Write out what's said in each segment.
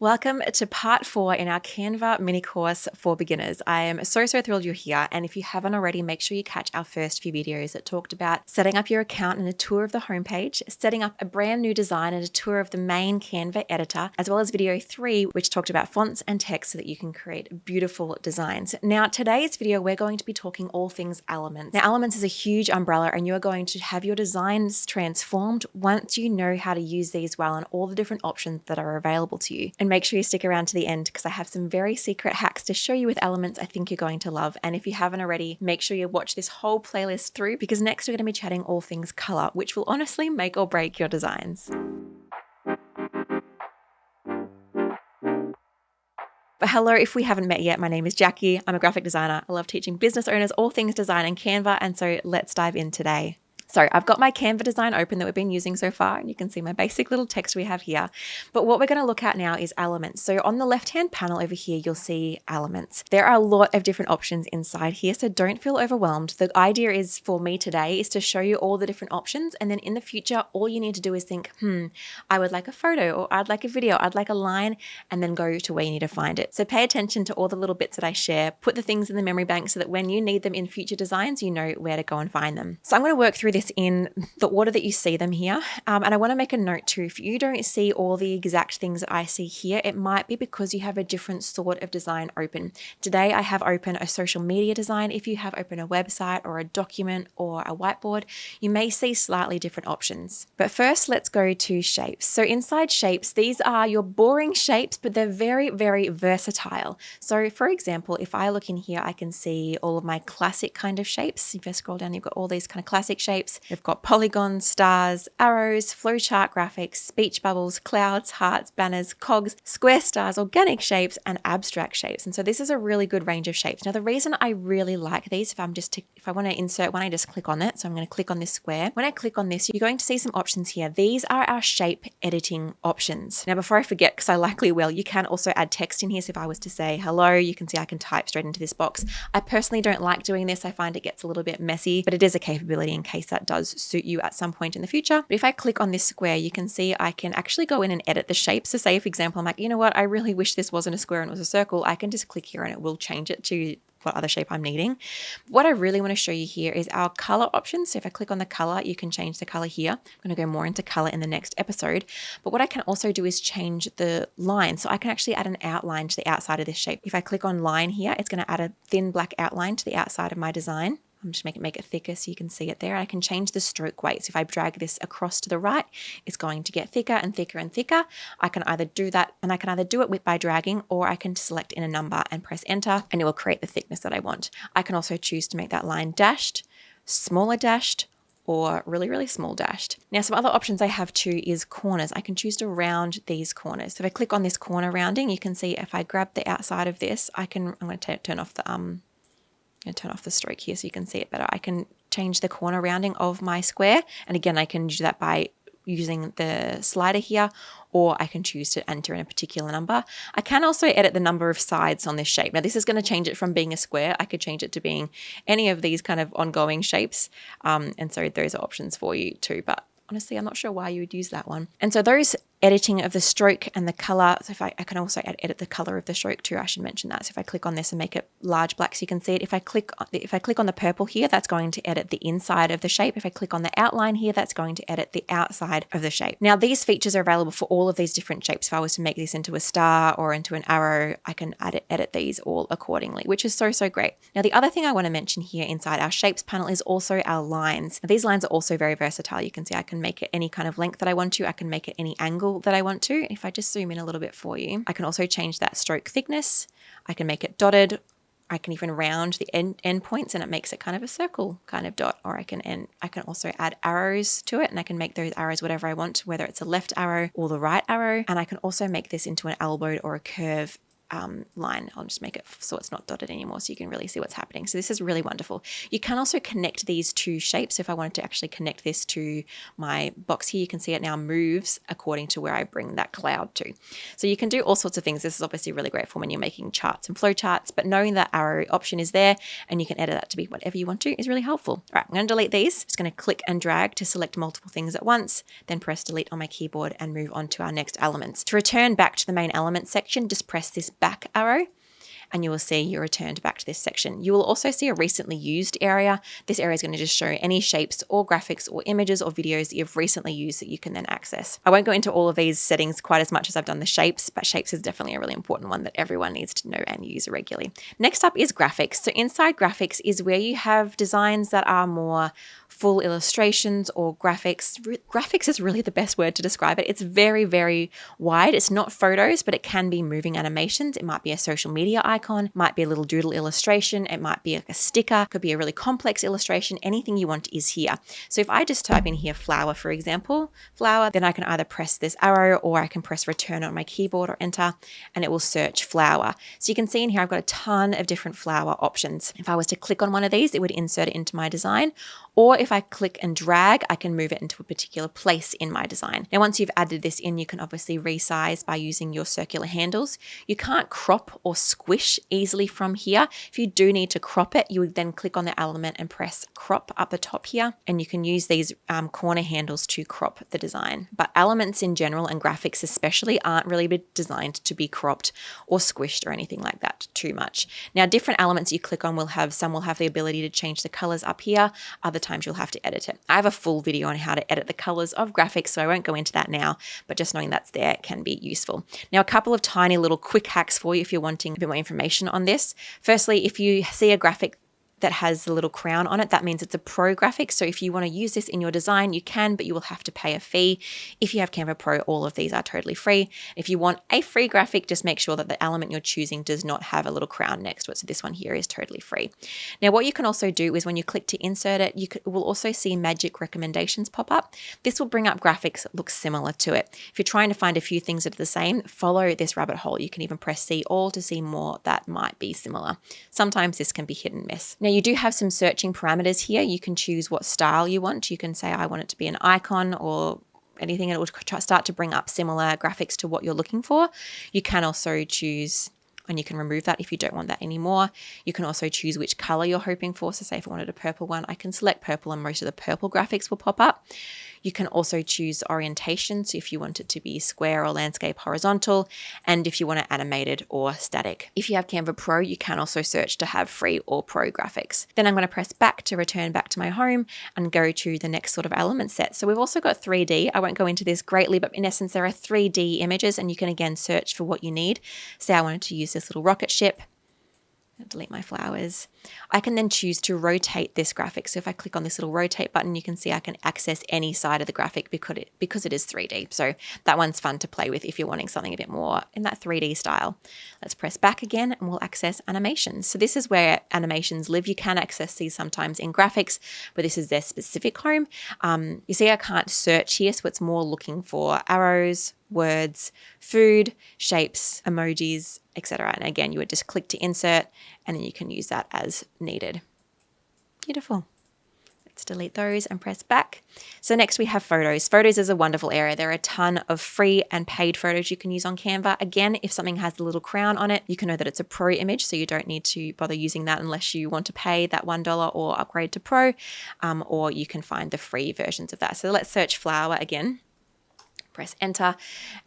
Welcome to part 4 in our Canva mini course for beginners. I am so thrilled you're here. And if you haven't already, make sure you catch our first few videos that talked about setting up your account and a tour of the homepage, setting up a brand new design and a tour of the main Canva editor, as well as video 3, which talked about fonts and text so that you can create beautiful designs. Now, today's video, we're going to be talking all things elements. Now, elements is a huge umbrella and you're going to have your designs transformed once you know how to use these well and all the different options that are available to you. And make sure you stick around to the end because I have some very secret hacks to show you with elements I think you're going to love. And if you haven't already, make sure you watch this whole playlist through because next we're going to be chatting all things color, which will honestly make or break your designs. But hello, if we haven't met yet, my name is Jackie. I'm a graphic designer. I love teaching business owners all things design in Canva. And so let's dive in today. So I've got my Canva design open that we've been using so far, and you can see my basic little text we have here. But what we're going to look at now is elements. So on the left-hand panel over here, you'll see elements. There are a lot of different options inside here, so don't feel overwhelmed. The idea is for me today is to show you all the different options, and then in the future, all you need to do is think, I would like a photo, or I'd like a video, I'd like a line, and then go to where you need to find it. So pay attention to all the little bits that I share, put the things in the memory bank so that when you need them in future designs, you know where to go and find them. So I'm going to work through this in the order that you see them here. And I want to make a note too, if you don't see all the exact things that I see here, it might be because you have a different sort of design open. Today I have open a social media design. If you have open a website or a document or a whiteboard, you may see slightly different options. But first, let's go to shapes. So inside shapes, these are your boring shapes, but they're very, very versatile. So for example, if I look in here, I can see all of my classic kind of shapes. If I scroll down, you've got all these kind of classic shapes. We've got polygons, stars, arrows, flowchart graphics, speech bubbles, clouds, hearts, banners, cogs, square stars, organic shapes, and abstract shapes. And so this is a really good range of shapes. Now, the reason I really like these, if I want to insert one, I just click on it. So I'm going to click on this square. When I click on this, you're going to see some options here. These are our shape editing options. Now, before I forget, because I likely will, you can also add text in here. So if I was to say hello, you can see I can type straight into this box. I personally don't like doing this. I find it gets a little bit messy, but it is a capability in case that does suit you at some point in the future. But if I click on this square, you can see I can actually go in and edit the shape. So say, for example, I'm like, you know what, I really wish this wasn't a square and it was a circle. I can just click here and it will change it to what other shape I'm needing. What I really want to show you here is our color options. So if I click on the color, you can change the color here. I'm going to go more into color in the next episode. But what I can also do is change the line. So I can actually add an outline to the outside of this shape. If I click on line here, it's going to add a thin black outline to the outside of my design. I'm just make it thicker so you can see it there. I can change the stroke weight. So if I drag this across to the right, it's going to get thicker and thicker and thicker. I can either do that, and I can either do it by dragging, or I can select in a number and press enter, and it will create the thickness that I want. I can also choose to make that line dashed, smaller dashed, or really, really small dashed. Now, some other options I have too is corners. I can choose to round these corners. So if I click on this corner rounding, you can see if I grab the outside of this, I'm going to turn off the stroke here so you can see it better. I can change the corner rounding of my square. And again, I can do that by using the slider here, or I can choose to enter in a particular number. I can also edit the number of sides on this shape. Now, this is going to change it from being a square. I could change it to being any of these kind of ongoing shapes. And so those are options for you too. But honestly, I'm not sure why you would use that one. And so those editing of the stroke and the color. So if I can also edit the color of the stroke too, I should mention that. So if I click on this and make it large black so you can see it, if I click on the purple here, that's going to edit the inside of the shape. If I click on the outline here, that's going to edit the outside of the shape. Now, these features are available for all of these different shapes. If I was to make this into a star or into an arrow, I can edit these all accordingly, which is so great. Now, the other thing I want to mention here inside our shapes panel is also our lines. Now, these lines are also very versatile. You can see I can make it any kind of length that I want to. I can make it any angle that I want to. If I just zoom in a little bit for you, I can also change that stroke thickness. I can make it dotted. I can even round the end points and it makes it kind of a circle kind of dot, or I can also add arrows to it and I can make those arrows whatever I want, whether it's a left arrow or the right arrow. And I can also make this into an elbow or a curve line. I'll just make it so it's not dotted anymore so you can really see what's happening. So this is really wonderful. You can also connect these two shapes. So if I wanted to actually connect this to my box here, you can see it now moves according to where I bring that cloud to. So you can do all sorts of things. This is obviously really great for when you're making charts and flow charts, but knowing that arrow option is there and you can edit that to be whatever you want to is really helpful. All right, I'm going to delete these. Just going to click and drag to select multiple things at once, then press delete on my keyboard and move on to our next elements. To return back to the main elements section, just press this back arrow and you will see you're returned back to this section. You will also see a recently used area. This area is going to just show any shapes or graphics or images or videos that you've recently used that you can then access. I won't go into all of these settings quite as much as I've done the shapes, but shapes is definitely a really important one that everyone needs to know and use regularly. Next up is graphics. So inside graphics is where you have designs that are more full illustrations or graphics. Graphics is really the best word to describe it. It's very, very wide. It's not photos, but it can be moving animations. It might be a social media icon, might be a little doodle illustration. It might be like a sticker, could be a really complex illustration. Anything you want is here. So if I just type in here flower, for example, flower, then I can either press this arrow or I can press return on my keyboard or enter, and it will search flower. So you can see in here, I've got a ton of different flower options. If I was to click on one of these, it would insert it into my design. Or if I click and drag, I can move it into a particular place in my design. Now, once you've added this in, you can obviously resize by using your circular handles. You can't crop or squish easily from here. If you do need to crop it, you would then click on the element and press crop up the top here. And you can use these corner handles to crop the design. But elements in general and graphics especially aren't really designed to be cropped or squished or anything like that too much. Now, different elements you click on some will have the ability to change the colors up here. Other times you'll have to edit it. I have a full video on how to edit the colors of graphics, so I won't go into that now, but just knowing that's there can be useful. Now, a couple of tiny little quick hacks for you if you're wanting a bit more information on this. Firstly, if you see a graphic that has a little crown on it, that means it's a pro graphic. So if you want to use this in your design, you can, but you will have to pay a fee. If you have Canva Pro, all of these are totally free. If you want a free graphic, just make sure that the element you're choosing does not have a little crown next to it. So this one here is totally free. Now, what you can also do is when you click to insert it, you will also see magic recommendations pop up. This will bring up graphics that look similar to it. If you're trying to find a few things that are the same, follow this rabbit hole. You can even press see all to see more that might be similar. Sometimes this can be hit and miss. Now, you do have some searching parameters here. You can choose what style you want. You can say, I want it to be an icon or anything, and it will start to bring up similar graphics to what you're looking for. You can also choose, and you can remove that if you don't want that anymore. You can also choose which color you're hoping for. So say if I wanted a purple one, I can select purple and most of the purple graphics will pop up. You can also choose orientation. So if you want it to be square or landscape horizontal, and if you want it animated or static. If you have Canva Pro, you can also search to have free or pro graphics. Then I'm going to press back to return back to my home and go to the next sort of element set. So we've also got 3D. I won't go into this greatly, but in essence, there are 3D images and you can again search for what you need. Say I wanted to use this little rocket ship. Delete my flowers. I can then choose to rotate this graphic. So if I click on this little rotate button, you can see I can access any side of the graphic because it is 3D. So that one's fun to play with if you're wanting something a bit more in that 3D style. Let's press back again and we'll access animations. So this is where animations live. You can access these sometimes in graphics, but this is their specific home. You see I can't search here, so it's more looking for arrows, words, food, shapes, emojis, etc. And again, you would just click to insert and then you can use that as needed. Beautiful. Let's delete those and press back. So next we have photos. Photos is a wonderful area. There are a ton of free and paid photos you can use on Canva. Again, if something has a little crown on it, you can know that it's a pro image, so you don't need to bother using that unless you want to pay that $1 or upgrade to pro, or you can find the free versions of that. So let's search flower again. Press enter.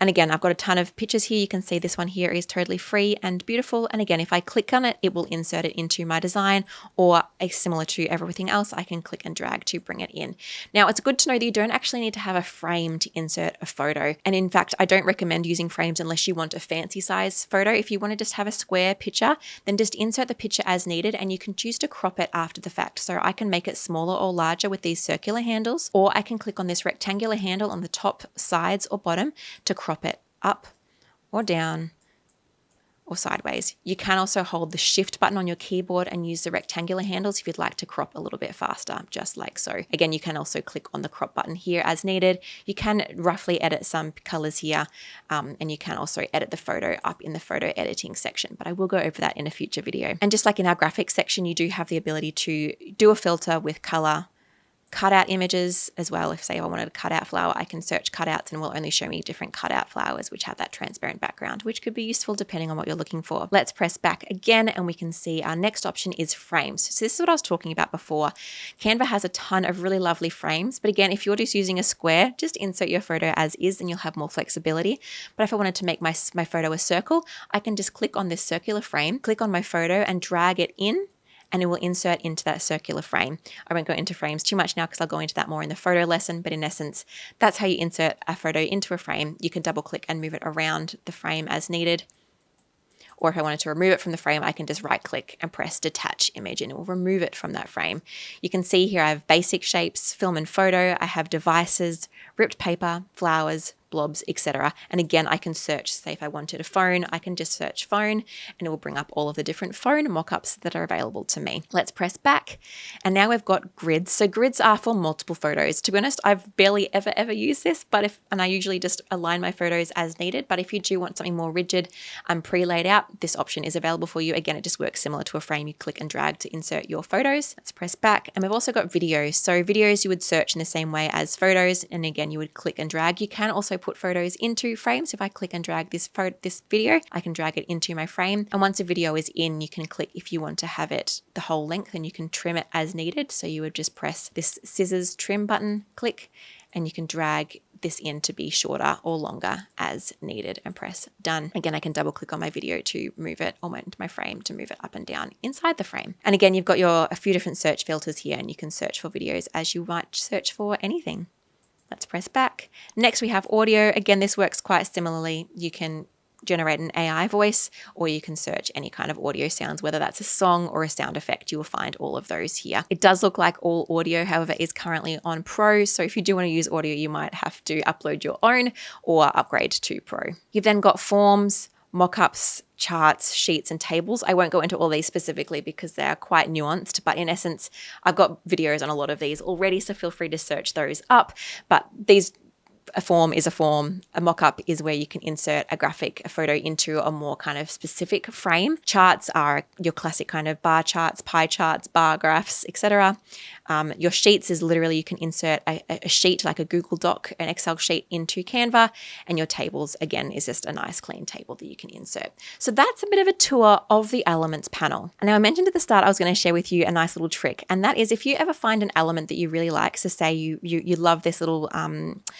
And again, I've got a ton of pictures here. You can see this one here is totally free and beautiful. And again, if I click on it, it will insert it into my design, or similar to everything else, I can click and drag to bring it in. Now, it's good to know that you don't actually need to have a frame to insert a photo. And in fact, I don't recommend using frames unless you want a fancy size photo. If you want to just have a square picture, then just insert the picture as needed and you can choose to crop it after the fact. So I can make it smaller or larger with these circular handles, or I can click on this rectangular handle on the top sides or bottom to crop it up or down or sideways. You can also hold the shift button on your keyboard and use the rectangular handles if you'd like to crop a little bit faster, just like so. Again, you can also click on the crop button here as needed. You can roughly edit some colors here, and you can also edit the photo up in the photo editing section, but I will go over that in a future video. And just like in our graphics section, you do have the ability to do a filter with color, cut out images as well. If say I wanted a cutout flower, I can search cutouts and it will only show me different cutout flowers which have that transparent background, which could be useful depending on what you're looking for. Let's press back again and we can see our next option is frames. So this is what I was talking about before. Canva has a ton of really lovely frames, but again, if you're just using a square, just insert your photo as is and you'll have more flexibility. But if I wanted to make my photo a circle, I can just click on this circular frame, click on my photo and drag it in, and it will insert into that circular frame. I won't go into frames too much now because I'll go into that more in the photo lesson, but in essence, that's how you insert a photo into a frame. You can double click and move it around the frame as needed. Or if I wanted to remove it from the frame, I can just right click and press detach image and it will remove it from that frame. You can see here I have basic shapes, film and photo, I have devices, ripped paper, flowers, blobs, etc. And again, I can search, say if I wanted a phone, I can just search phone and it will bring up all of the different phone mock-ups that are available to me. Let's press back. And now we've got grids. So grids are for multiple photos. To be honest, I've barely ever used this, and I usually just align my photos as needed. But if you do want something more rigid and pre-laid out, this option is available for you. Again, it just works similar to a frame. You click and drag to insert your photos. Let's press back. And we've also got videos. So videos you would search in the same way as photos. And again, you would click and drag. You can also put photos into frames. If I click and drag this video, I can drag it into my frame. And once a video is in, you can click if you want to have it the whole length and you can trim it as needed. So you would just press this scissors trim button, click, and you can drag this in to be shorter or longer as needed and press done. Again, I can double click on my video to move it or into my frame to move it up and down inside the frame. And again, you've got a few different search filters here and you can search for videos as you might search for anything. Let's press back. Next, we have audio. Again, this works quite similarly. You can generate an AI voice or you can search any kind of audio sounds, whether that's a song or a sound effect. You will find all of those here. It does look like all audio, however, is currently on Pro. So if you do want to use audio, you might have to upload your own or upgrade to Pro. You've then got forms, mockups, charts, sheets, and tables. I won't go into all these specifically because they are quite nuanced, but in essence, I've got videos on a lot of these already, so feel free to search those up. But a form is a form. A mock-up is where you can insert a photo into a more kind of specific frame. Charts are your classic kind of bar charts, pie charts, bar graphs, etc. Your sheets is literally you can insert a sheet like a Google Doc, an Excel sheet into Canva, and your tables, again, is just a nice clean table that you can insert. So that's a bit of a tour of the elements panel. And now I mentioned at the start I was going to share with you a nice little trick, and that is if you ever find an element that you really like, so say you love this little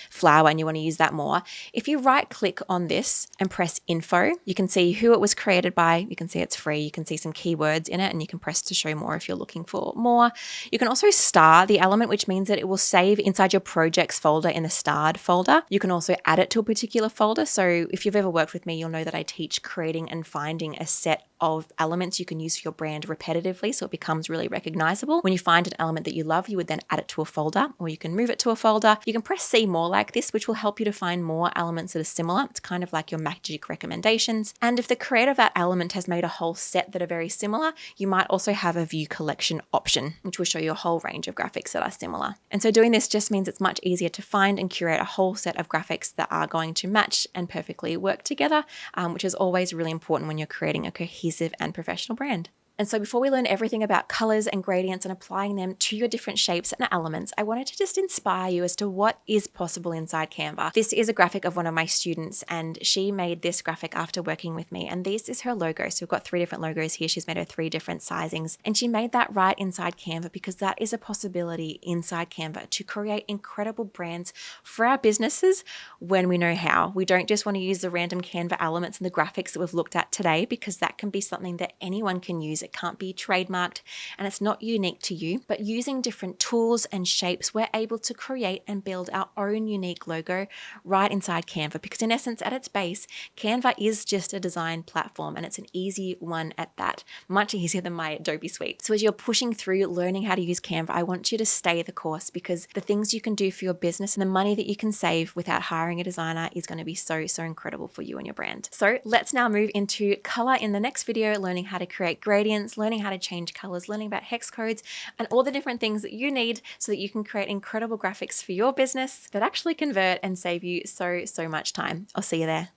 flower and you want to use that more, if you right click on this and press info, you can see who it was created by, you can see it's free, you can see some keywords in it, and you can press to show more if you're looking for more. You can also star the element, which means that it will save inside your projects folder in the starred folder. You can also add it to a particular folder. So if you've ever worked with me, you'll know that I teach creating and finding a set of elements you can use for your brand repetitively so it becomes really recognizable. When you find an element that you love, you would then add it to a folder or you can move it to a folder. You can press see more like this, which will help you to find more elements that are similar. It's kind of like your magic recommendations. And if the creator of that element has made a whole set that are very similar, you might also have a view collection option, which will show you a whole range of graphics that are similar. And so doing this just means it's much easier to find and curate a whole set of graphics that are going to match and perfectly work together, which is always really important when you're creating a cohesive and professional brand. And so before we learn everything about colors and gradients and applying them to your different shapes and elements, I wanted to just inspire you as to what is possible inside Canva. This is a graphic of one of my students, and she made this graphic after working with me. And this is her logo. So we've got 3 different logos here. She's made her 3 different sizings, and she made that right inside Canva because that is a possibility inside Canva to create incredible brands for our businesses when we know how. We don't just want to use the random Canva elements and the graphics that we've looked at today because that can be something that anyone can use. It it can't be trademarked, and it's not unique to you. But using different tools and shapes, we're able to create and build our own unique logo right inside Canva, because in essence, at its base, Canva is just a design platform, and it's an easy one at that, much easier than my Adobe suite. So as you're pushing through learning how to use Canva, I want you to stay the course, because the things you can do for your business and the money that you can save without hiring a designer is going to be so incredible for you and your brand. So let's now move into color in the next video, learning how to create gradients, learning how to change colors, learning about hex codes, and all the different things that you need so that you can create incredible graphics for your business that actually convert and save you so much time. I'll see you there.